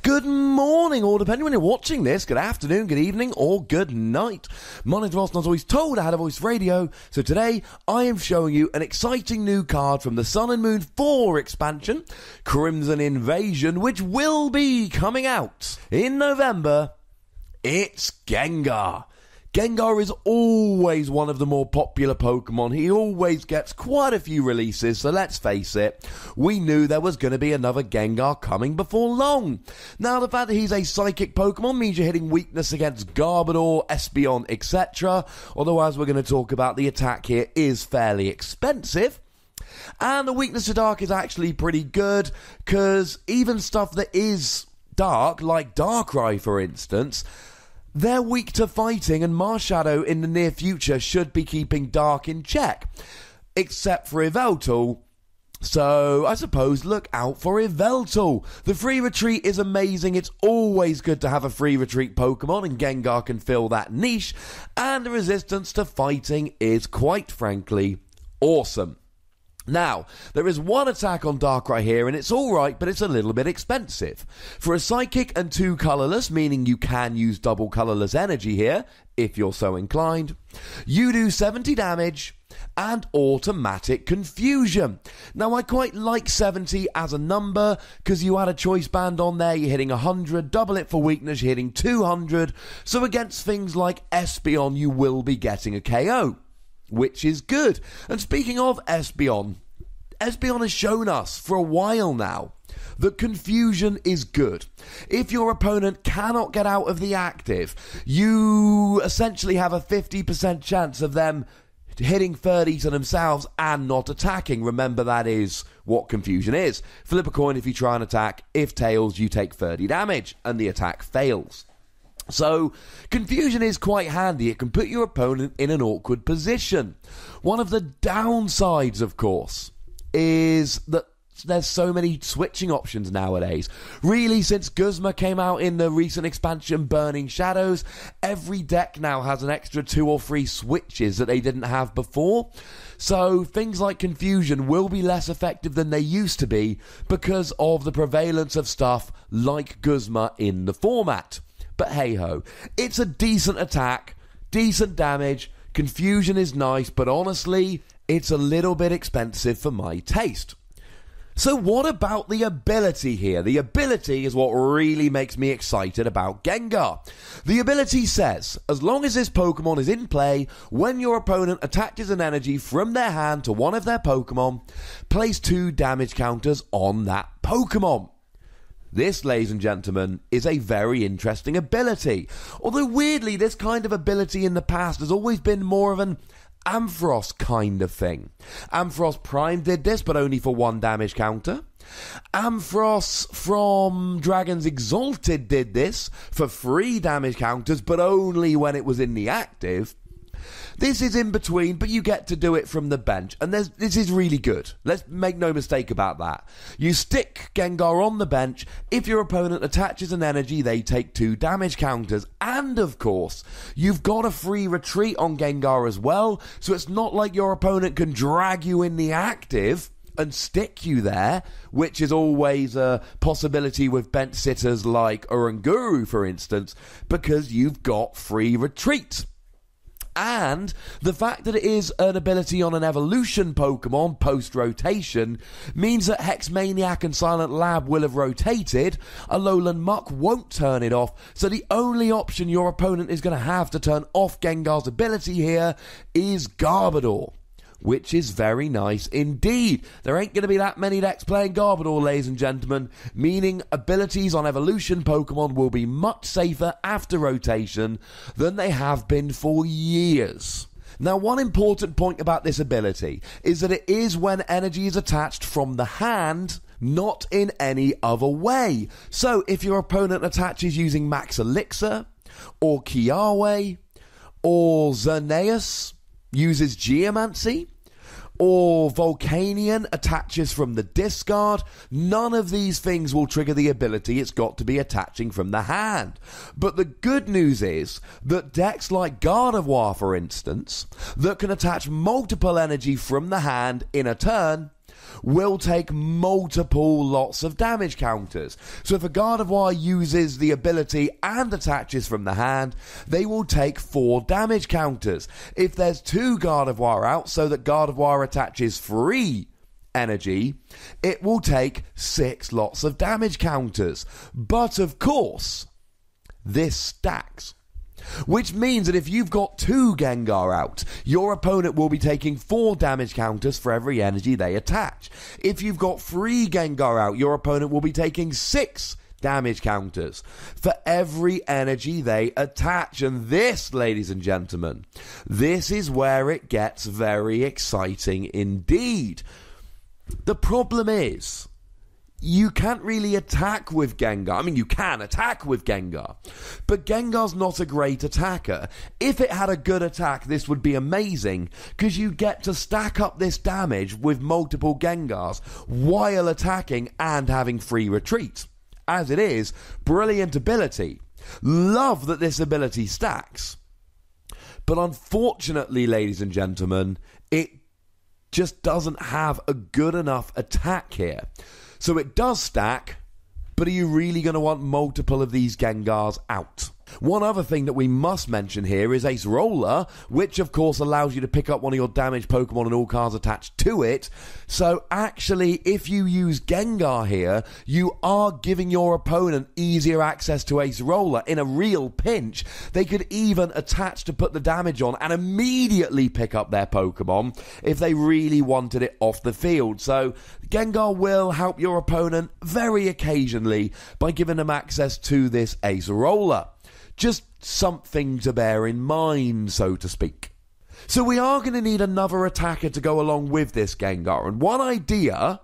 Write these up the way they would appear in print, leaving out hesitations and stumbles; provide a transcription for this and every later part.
Good morning, or depending when you're watching this, good afternoon, good evening, or good night. My name's Ross, and as always told, I had a voice radio. So today, I am showing you an exciting new card from the Sun and Moon 4 expansion, Crimson Invasion, which will be coming out in November. It's Gengar. Gengar is always one of the more popular Pokemon. He always gets quite a few releases, so let's face it, we knew there was going to be another Gengar coming before long. Now, the fact that he's a psychic Pokemon means you're hitting weakness against Garbodor, Espeon, etc. Although, as we're going to talk about, the attack here is fairly expensive. And the weakness to Dark is actually pretty good, because even stuff that is Dark, like Darkrai for instance, they're weak to fighting, and Marshadow in the near future should be keeping Dark in check. Except for Yveltal. So, I suppose look out for Yveltal. The free retreat is amazing. It's always good to have a free retreat Pokemon, and Gengar can fill that niche. And the resistance to fighting is, quite frankly, awesome. Now, there is one attack on Darkrai here, and it's alright, but it's a little bit expensive. For a Psychic and 2 colourless, meaning you can use double colourless energy here, if you're so inclined, you do 70 damage and automatic confusion. Now, I quite like 70 as a number, because you add a choice band on there, you're hitting 100, double it for weakness, you're hitting 200, so against things like Espeon, you will be getting a KO. Which is good. And speaking of Espeon has shown us for a while now that confusion is good. If your opponent cannot get out of the active, you essentially have a 50% chance of them hitting 30 to themselves and not attacking. Remember, that is what confusion is. Flip a coin if you try and attack. If tails, you take 30 damage and the attack fails. So, confusion is quite handy. It can put your opponent in an awkward position. One of the downsides, of course, is that there's so many switching options nowadays. Really, since Guzma came out in the recent expansion, Burning Shadows, every deck now has an extra 2 or 3 switches that they didn't have before. So, things like confusion will be less effective than they used to be because of the prevalence of stuff like Guzma in the format. But hey-ho, it's a decent attack, decent damage, confusion is nice, but honestly, it's a little bit expensive for my taste. So what about the ability here? The ability is what really makes me excited about Gengar. The ability says, as long as this Pokemon is in play, when your opponent attaches an energy from their hand to one of their Pokemon, place 2 damage counters on that Pokemon. This, ladies and gentlemen, is a very interesting ability. Although weirdly, this kind of ability in the past has always been more of an Ampharos kind of thing. Ampharos Prime did this, but only for 1 damage counter. Ampharos from Dragons Exalted did this for 3 damage counters, but only when it was in the active. This is in between, but you get to do it from the bench, and this is really good. Let's make no mistake about that. You stick Gengar on the bench. If your opponent attaches an energy, they take 2 damage counters, and of course, you've got a free retreat on Gengar as well, so it's not like your opponent can drag you in the active and stick you there, which is always a possibility with bench sitters like Oranguru, for instance, because you've got free retreat. And the fact that it is an ability on an evolution Pokemon post-rotation means that Hexmaniac and Silent Lab will have rotated, Alolan Muck won't turn it off, so the only option your opponent is going to have to turn off Gengar's ability here is Garbodor. Which is very nice indeed. There ain't going to be that many decks playing Garbodor, ladies and gentlemen, meaning abilities on evolution Pokemon will be much safer after rotation than they have been for years. Now, one important point about this ability is that it is when energy is attached from the hand, not in any other way. So, if your opponent attaches using Max Elixir, or Kiawe, or Xerneas uses Geomancy, or Volcanion attaches from the discard, none of these things will trigger the ability. It's got to be attaching from the hand. But the good news is that decks like Gardevoir, for instance, that can attach multiple energy from the hand in a turn, will take multiple lots of damage counters. So if a Gardevoir uses the ability and attaches from the hand, they will take 4 damage counters. If there's 2 Gardevoir out, so that Gardevoir attaches 3 energy, it will take 6 lots of damage counters. But of course, this stacks. Which means that if you've got 2 Gengar out, your opponent will be taking 4 damage counters for every energy they attach. If you've got 3 Gengar out, your opponent will be taking 6 damage counters for every energy they attach. And this, ladies and gentlemen, this is where it gets very exciting indeed. The problem is, you can't really attack with Gengar. I mean, you can attack with Gengar, but Gengar's not a great attacker. If it had a good attack, this would be amazing, because you get to stack up this damage with multiple Gengars while attacking and having free retreat. As it is, brilliant ability. Love that this ability stacks. But unfortunately, ladies and gentlemen, it just doesn't have a good enough attack here. So it does stack, but are you really going to want multiple of these Gengars out? One other thing that we must mention here is Ace Roller, which of course allows you to pick up one of your damaged Pokemon and all cards attached to it. So actually, if you use Gengar here, you are giving your opponent easier access to Ace Roller. In a real pinch, they could even attach to put the damage on and immediately pick up their Pokemon if they really wanted it off the field. So Gengar will help your opponent very occasionally by giving them access to this Ace Roller. Just something to bear in mind, so to speak. So we are going to need another attacker to go along with this Gengar, and one idea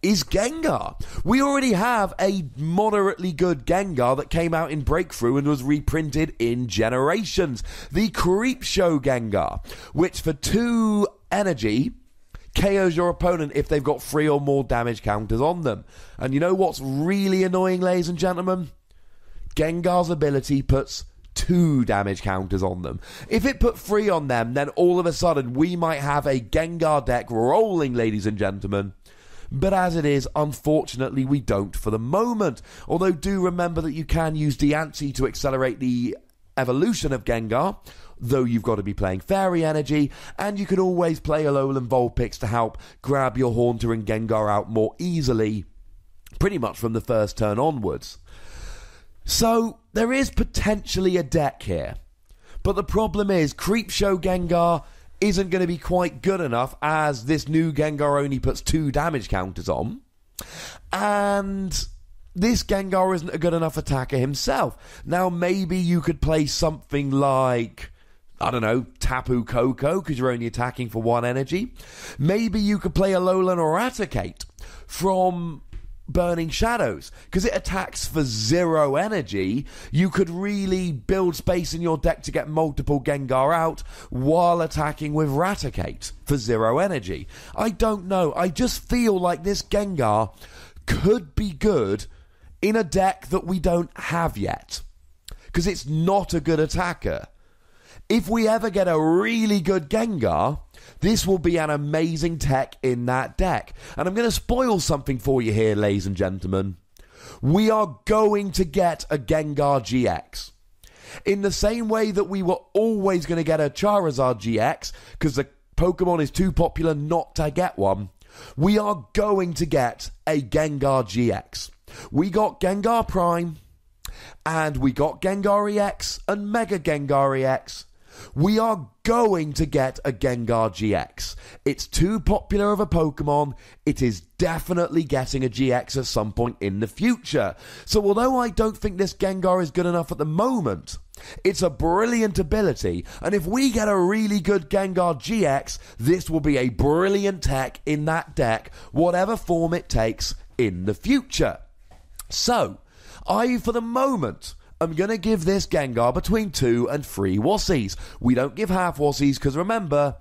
is Gengar. We already have a moderately good Gengar that came out in Breakthrough and was reprinted in Generations. The Creepshow Gengar, which for 2 energy KOs your opponent if they've got 3 or more damage counters on them. And you know what's really annoying, ladies and gentlemen? Gengar's ability puts 2 damage counters on them. If it put 3 on them, then all of a sudden we might have a Gengar deck rolling, ladies and gentlemen. But as it is, unfortunately, we don't for the moment. Although do remember that you can use Diancie to accelerate the evolution of Gengar, though you've got to be playing Fairy Energy, and you can always play Alolan Vulpix to help grab your Haunter and Gengar out more easily, pretty much from the first turn onwards. So, there is potentially a deck here. But the problem is, Creepshow Gengar isn't going to be quite good enough, as this new Gengar only puts 2 damage counters on. And this Gengar isn't a good enough attacker himself. Now, maybe you could play something like, I don't know, Tapu Koko, because you're only attacking for 1 energy. Maybe you could play Alolan Eradicate from Burning Shadows, because it attacks for 0 energy. You could really build space in your deck to get multiple Gengar out while attacking with Raticate for 0 energy. I don't know. I just feel like this Gengar could be good in a deck that we don't have yet, because it's not a good attacker. If we ever get a really good Gengar, this will be an amazing tech in that deck. And I'm going to spoil something for you here, ladies and gentlemen. We are going to get a Gengar GX. In the same way that we were always going to get a Charizard GX, because the Pokemon is too popular not to get one, we are going to get a Gengar GX. We got Gengar Prime, and we got Gengar EX and Mega Gengar EX. We are going to get a Gengar GX. It's too popular of a Pokemon. It is definitely getting a GX at some point in the future. So although I don't think this Gengar is good enough at the moment, it's a brilliant ability. And if we get a really good Gengar GX, this will be a brilliant tech in that deck, whatever form it takes in the future. So, for the moment, I'm going to give this Gengar between 2 and 3 Wassies. We don't give half Wassies because remember,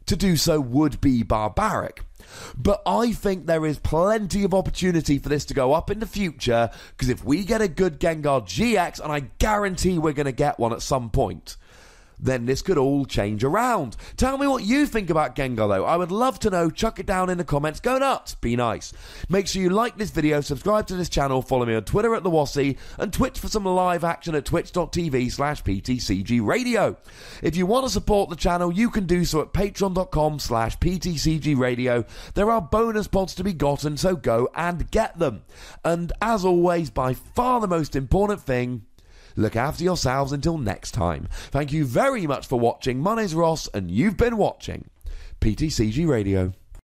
to do so would be barbaric. But I think there is plenty of opportunity for this to go up in the future, because if we get a good Gengar GX, and I guarantee we're going to get one at some point, then this could all change around. Tell me what you think about Gengar though. I would love to know. Chuck it down in the comments. Go nuts. Be nice. Make sure you like this video, subscribe to this channel, follow me on Twitter at TheWassy, and Twitch for some live action at twitch.tv/PTCGRadio. If you want to support the channel, you can do so at patreon.com/PTCGRadio. There are bonus pods to be gotten, so go and get them. And as always, by far the most important thing, look after yourselves until next time. Thank you very much for watching. My name's Ross, and you've been watching PTCG Radio.